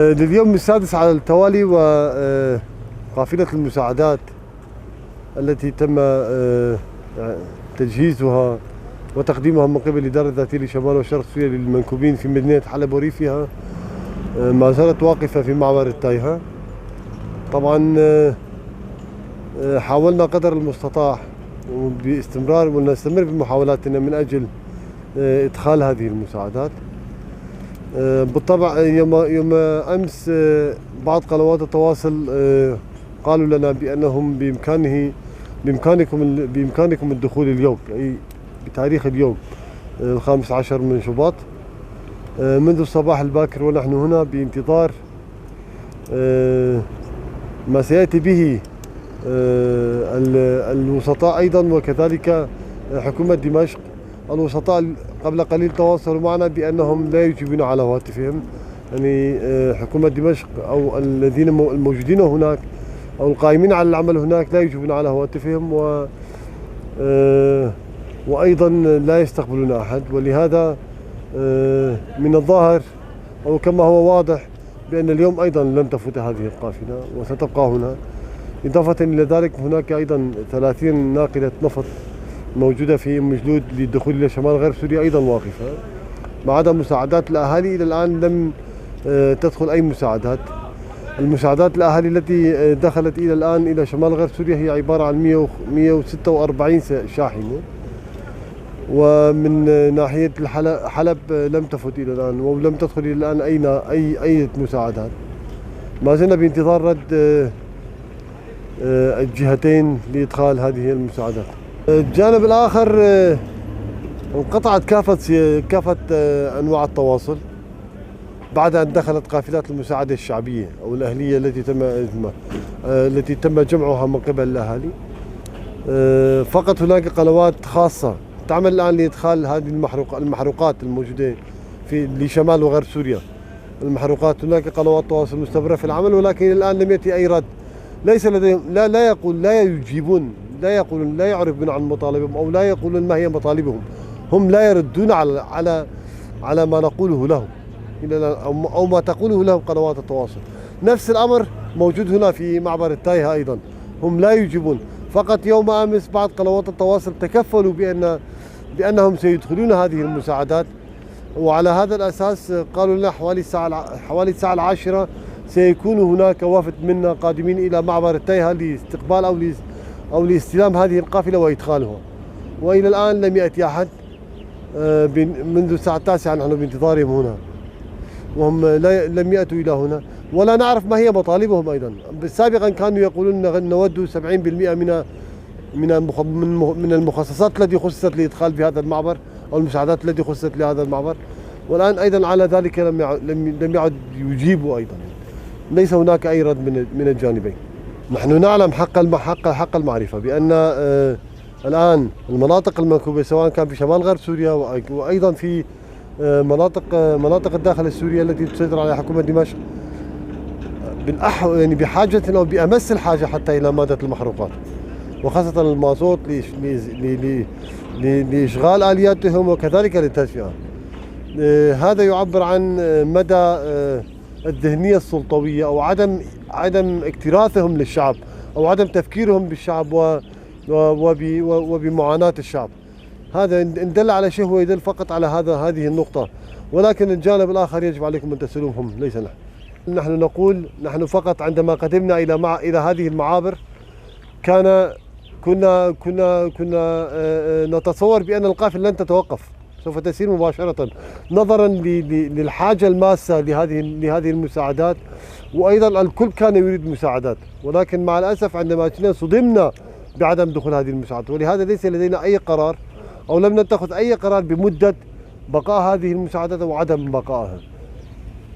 لليوم السادس على التوالي وقافلة المساعدات التي تم تجهيزها وتقديمها من قبل الإدارة الذاتية لشمال وشرق سوريا للمنكوبين في مدينة حلب وريفها ما زالت واقفة في معبر التايهة. طبعا حاولنا قدر المستطاع باستمرار ونستمر بمحاولاتنا من أجل إدخال هذه المساعدات. بالطبع يوم أمس بعض قنوات التواصل قالوا لنا بأنهم بإمكانكم الدخول اليوم، أي بتاريخ اليوم 15 من شباط منذ الصباح الباكر، ونحن هنا بانتظار ما سيأتي به الوسطاء أيضا وكذلك حكومة دمشق. الوسطاء قبل قليل تواصلوا معنا بأنهم لا يجيبون على هواتفهم، يعني حكومة دمشق أو الذين الموجودين هناك أو القائمين على العمل هناك لا يجيبون على هواتفهم وأيضا لا يستقبلون أحد. ولهذا من الظاهر أو كما هو واضح بأن اليوم أيضا لن تفوت هذه القافلة وستبقى هنا. إضافة إلى ذلك هناك أيضا 30 ناقلة نفط موجودة في مجلود للدخول إلى شمال غرب سوريا أيضا واقفة، ما عدا مساعدات الأهالي. إلى الآن لم تدخل أي مساعدات. المساعدات الأهالي التي دخلت إلى الآن إلى شمال غرب سوريا هي عبارة عن 146 شاحنة، ومن ناحية حلب لم تفت إلى الآن ولم تدخل إلى الآن أي مساعدات. ما زلنا بانتظار رد الجهتين لإدخال هذه المساعدات. الجانب الآخر انقطعت كافة أنواع التواصل بعد أن دخلت قافلات المساعدة الشعبية أو الأهلية التي تم جمعها من قبل الأهالي. فقط هناك قنوات خاصة تعمل الآن لإدخال هذه المحروقات الموجودة لشمال وغرب سوريا. المحروقات هناك قنوات تواصل مستمرة في العمل، ولكن الآن لم يأتي أي رد. ليس لديهم لا يجيبون، لا يقولون، لا يعرفون عن مطالبهم أو لا يقولون ما هي مطالبهم. هم لا يردون على ما نقوله لهم أو ما تقوله لهم قنوات التواصل. نفس الأمر موجود هنا في معبر التايهة أيضا، هم لا يجيبون. فقط يوم أمس بعض قنوات التواصل تكفلوا بأنهم سيدخلون هذه المساعدات، وعلى هذا الأساس قالوا لنا حوالي الساعة 10 سيكون هناك وفد منا قادمين إلى معبر التايهة لاستقبال أو لاستلام هذه القافلة وإدخالها. وإلى الآن لم يأتي أحد. منذ الساعة 9 نحن بانتظارهم هنا، وهم لم يأتوا إلى هنا، ولا نعرف ما هي مطالبهم أيضا. سابقا كانوا يقولون نود 70% من المخصصات التي خصصت لإدخال بهذا المعبر أو المساعدات التي خصصت لهذا المعبر، والآن أيضا على ذلك لم يعد يجيبوا أيضا. ليس هناك أي رد من الجانبين. نحن نعلم حق المعرفة بأن الآن المناطق المنكوبة سواء كان في شمال غرب سوريا وأيضا في مناطق الداخل السوري التي تسيطر عليها حكومة دمشق يعني بحاجة أو بأمس الحاجة حتى إلى مادة المحروقات، وخاصة المازوت لإشغال آلياتهم وكذلك للتدفئة. هذا يعبر عن مدى الذهنية السلطوية أو عدم اكتراثهم للشعب أو عدم تفكيرهم بالشعب وبمعاناة الشعب. هذا إن دل على شيء هو يدل فقط على هذه النقطة، ولكن الجانب الآخر يجب عليكم أن تسألوهم ليس نحن. نحن نقول نحن فقط عندما قدمنا إلى هذه المعابر كنا نتصور بأن القافلة لن تتوقف، سوف تسير مباشرة نظرا للحاجة الماسة لهذه المساعدات، وأيضا الكل كان يريد مساعدات، ولكن مع الأسف عندما جئنا صدمنا بعدم دخول هذه المساعدات. ولهذا ليس لدينا أي قرار أو لم نتخذ أي قرار بمدة بقاء هذه المساعدات أو عدم بقائها.